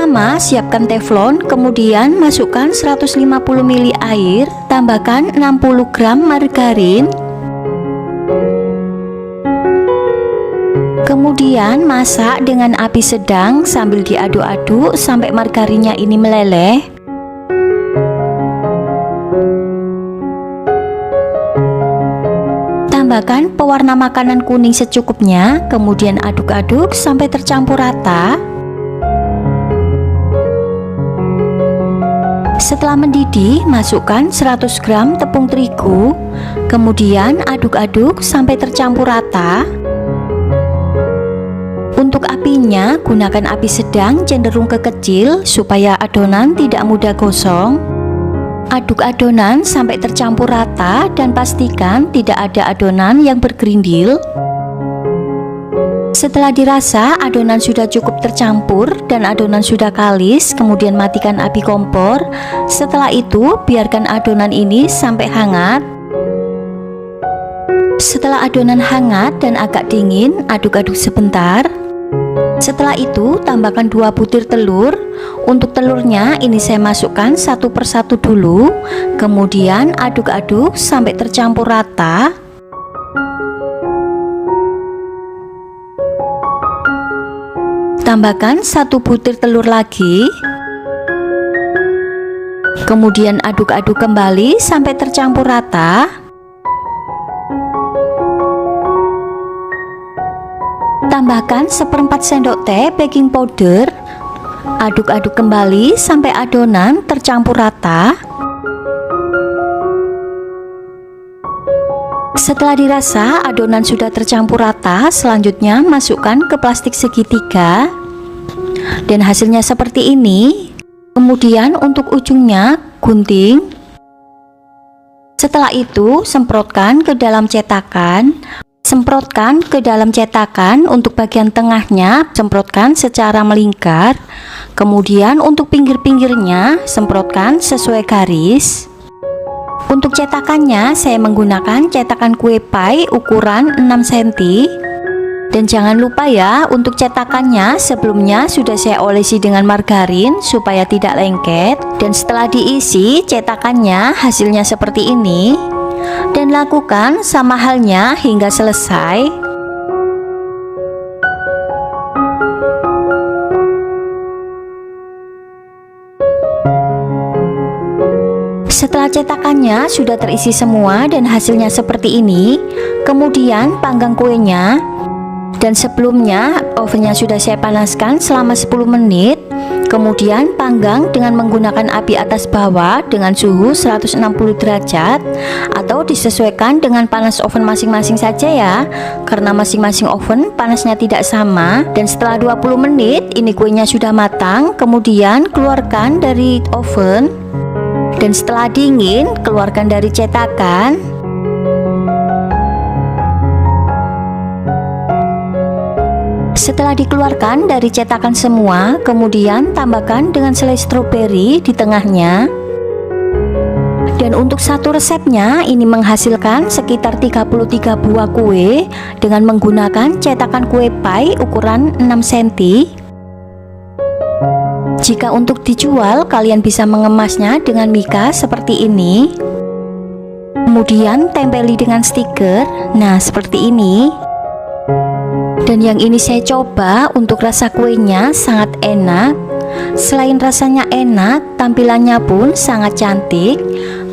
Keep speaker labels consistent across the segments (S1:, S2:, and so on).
S1: Pertama, siapkan teflon, kemudian masukkan 150 ml air, tambahkan 60 gram margarin. Kemudian masak dengan api sedang sambil diaduk-aduk sampai margarinnya ini meleleh. Tambahkan pewarna makanan kuning secukupnya, kemudian aduk-aduk sampai tercampur rata. Setelah mendidih, masukkan 100 gram tepung terigu, kemudian aduk-aduk sampai tercampur rata. Untuk apinya, gunakan api sedang cenderung ke kecil supaya adonan tidak mudah gosong. Aduk adonan sampai tercampur rata dan pastikan tidak ada adonan yang bergerindil. Setelah dirasa adonan sudah cukup tercampur dan adonan sudah kalis, kemudian matikan api kompor. Setelah itu, biarkan adonan ini sampai hangat. Setelah adonan hangat dan agak dingin, aduk-aduk sebentar. Setelah itu, tambahkan 2 butir telur. Untuk telurnya ini saya masukkan satu persatu dulu, kemudian aduk-aduk sampai tercampur rata. Tambahkan 1 butir telur lagi, kemudian aduk-aduk kembali sampai tercampur rata. Tambahkan 1/4 sendok teh baking powder. Aduk-aduk kembali sampai adonan tercampur rata. Setelah dirasa adonan sudah tercampur rata, selanjutnya masukkan ke plastik segitiga. Dan hasilnya seperti ini. Kemudian untuk ujungnya gunting. Setelah itu semprotkan ke dalam cetakan. Semprotkan ke dalam cetakan. Untuk bagian tengahnya semprotkan secara melingkar. Kemudian untuk pinggir-pinggirnya semprotkan sesuai garis. Untuk cetakannya saya menggunakan cetakan kue pie ukuran 6 cm. Dan jangan lupa ya, untuk cetakannya sebelumnya sudah saya olesi dengan margarin supaya tidak lengket. Dan setelah diisi cetakannya hasilnya seperti ini. Dan lakukan sama halnya hingga selesai. Setelah cetakannya sudah terisi semua dan hasilnya seperti ini, kemudian panggang kuenya. Dan sebelumnya ovennya sudah saya panaskan selama 10 menit. Kemudian panggang dengan menggunakan api atas bawah dengan suhu 160 derajat, atau disesuaikan dengan panas oven masing-masing saja ya, karena masing-masing oven panasnya tidak sama. Dan setelah 20 menit ini kuenya sudah matang. Kemudian keluarkan dari oven. Dan setelah dingin, keluarkan dari cetakan. Setelah dikeluarkan dari cetakan semua, kemudian tambahkan dengan selai stroberi di tengahnya. Dan untuk satu resepnya ini menghasilkan sekitar 33 buah kue dengan menggunakan cetakan kue pie ukuran 6 cm. Jika untuk dijual, kalian bisa mengemasnya dengan mika seperti ini. Kemudian tempeli dengan stiker. Nah, seperti ini. Dan yang ini saya coba, untuk rasa kuenya sangat enak. Selain rasanya enak, tampilannya pun sangat cantik.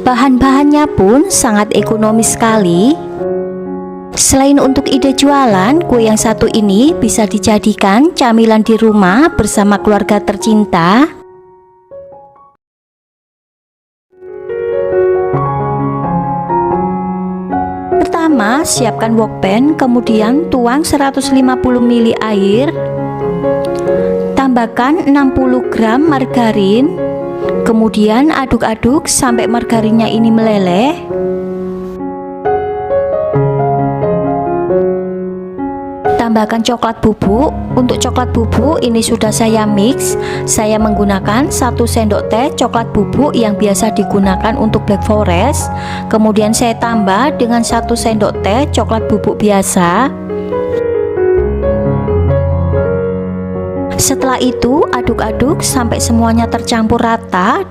S1: Bahan-bahannya pun sangat ekonomis sekali. Selain untuk ide jualan, kue yang satu ini bisa dijadikan camilan di rumah bersama keluarga tercinta. Pertama, siapkan wokpan, kemudian tuang 150 ml air. Tambahkan 60 gram margarin. Kemudian aduk-aduk sampai margarinnya ini meleleh. Tambahkan coklat bubuk. Untuk coklat bubuk ini sudah saya mix. Saya menggunakan 1 sendok teh coklat bubuk yang biasa digunakan untuk Black Forest. Kemudian saya tambah dengan 1 sendok teh coklat bubuk biasa. Setelah itu aduk-aduk sampai semuanya tercampur rata.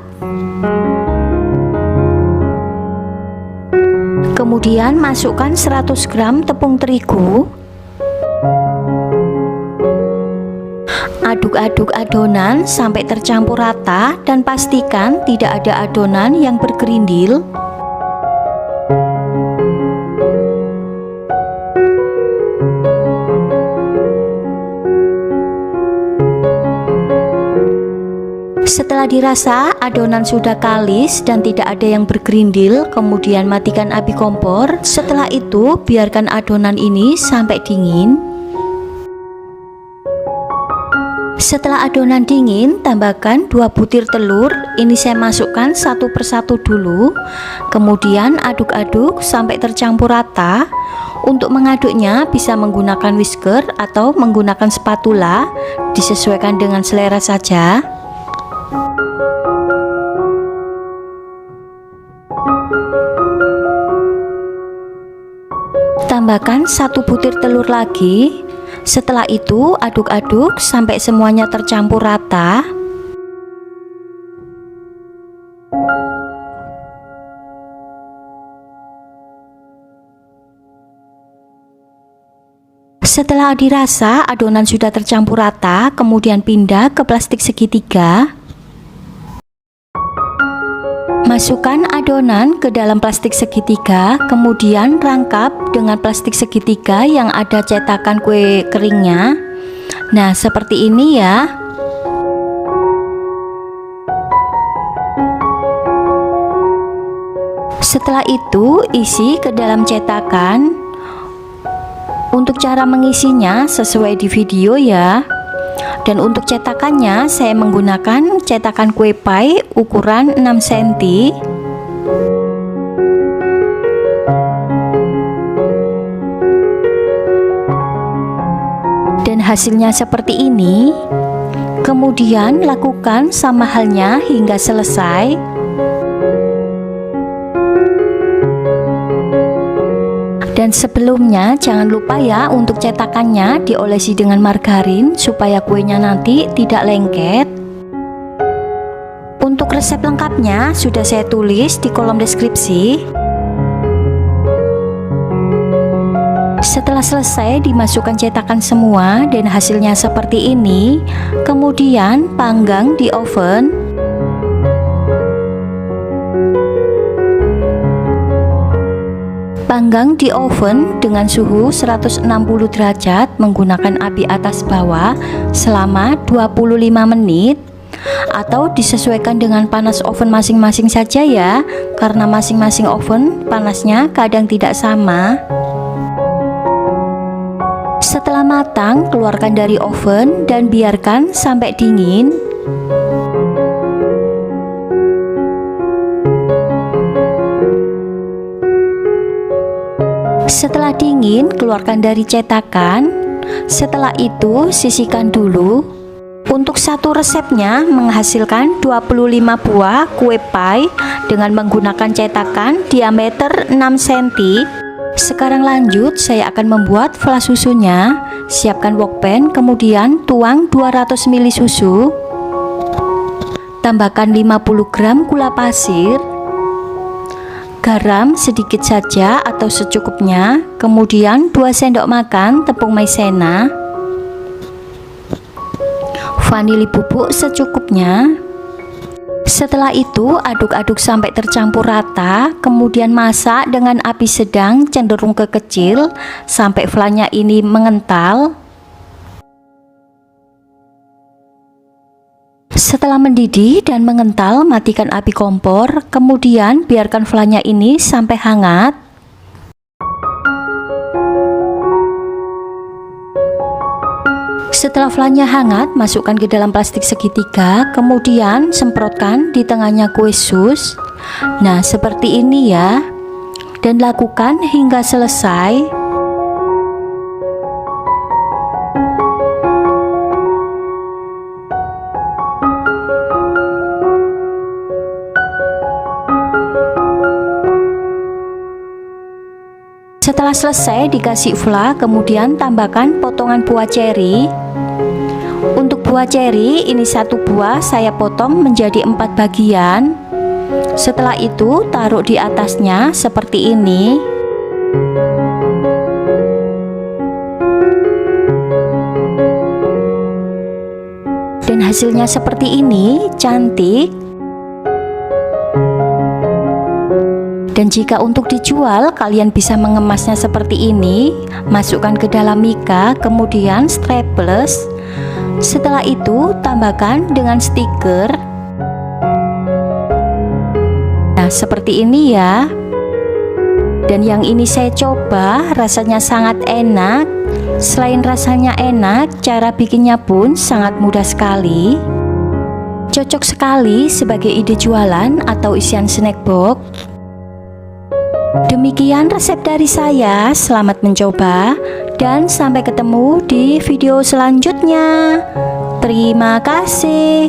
S1: Kemudian masukkan 100 gram tepung terigu. Aduk-aduk adonan sampai tercampur rata dan pastikan tidak ada adonan yang bergerindil. Setelah dirasa adonan sudah kalis dan tidak ada yang bergerindil, kemudian matikan api kompor. Setelah itu biarkan adonan ini sampai dingin. Setelah adonan dingin, tambahkan 2 butir telur. Ini saya masukkan satu persatu dulu. Kemudian aduk-aduk sampai tercampur rata. Untuk mengaduknya bisa menggunakan whisker atau menggunakan spatula, disesuaikan dengan selera saja. Tambahkan 1 butir telur lagi. Setelah itu aduk-aduk sampai semuanya tercampur rata. Setelah dirasa adonan sudah tercampur rata, kemudian pindah ke plastik segitiga. Masukkan adonan ke dalam plastik segitiga, kemudian rangkap dengan plastik segitiga yang ada cetakan kue keringnya. Nah, seperti ini ya. Setelah itu, isi ke dalam cetakan. Untuk cara mengisinya sesuai di video ya. Dan untuk cetakannya saya menggunakan cetakan kue pie ukuran 6 cm. Dan hasilnya seperti ini. Kemudian lakukan sama halnya hingga selesai. Dan sebelumnya jangan lupa ya untuk cetakannya diolesi dengan margarin supaya kuenya nanti tidak lengket. Untuk resep lengkapnya sudah saya tulis di kolom deskripsi. Setelah selesai dimasukkan cetakan semua dan hasilnya seperti ini. Kemudian panggang di oven. Panggang di oven dengan suhu 160 derajat menggunakan api atas bawah selama 25 menit, atau disesuaikan dengan panas oven masing-masing saja ya, karena masing-masing oven panasnya kadang tidak sama. Setelah matang, keluarkan dari oven dan biarkan sampai dingin. Setelah dingin, keluarkan dari cetakan. Setelah itu, sisihkan dulu. Untuk satu resepnya menghasilkan 25 buah kue pie dengan menggunakan cetakan diameter 6 cm. Sekarang lanjut, saya akan membuat flas susunya. Siapkan wokpen, kemudian tuang 200 ml susu. Tambahkan 50 gram gula pasir. Garam sedikit saja atau secukupnya, kemudian 2 sendok makan tepung maizena, vanili bubuk secukupnya. Setelah itu aduk-aduk sampai tercampur rata, kemudian masak dengan api sedang cenderung ke kecil sampai flannya ini mengental. Setelah mendidih dan mengental, matikan api kompor, kemudian biarkan flannya ini sampai hangat. Setelah flannya hangat, masukkan ke dalam plastik segitiga, kemudian semprotkan di tengahnya kue sus. Nah, seperti ini ya. Dan lakukan hingga selesai. Setelah selesai dikasih fla, kemudian tambahkan potongan buah ceri. Untuk buah ceri, ini satu buah saya potong menjadi 4 bagian. Setelah itu taruh di atasnya seperti ini. Dan hasilnya seperti ini, cantik. Dan jika untuk dijual, kalian bisa mengemasnya seperti ini, masukkan ke dalam mika, kemudian strapless. Setelah itu tambahkan dengan stiker. Nah, seperti ini ya. Dan yang ini saya coba, rasanya sangat enak. Selain rasanya enak, cara bikinnya pun sangat mudah sekali. Cocok sekali sebagai ide jualan atau isian snack box. Demikian resep dari saya, selamat mencoba dan sampai ketemu di video selanjutnya. Terima kasih.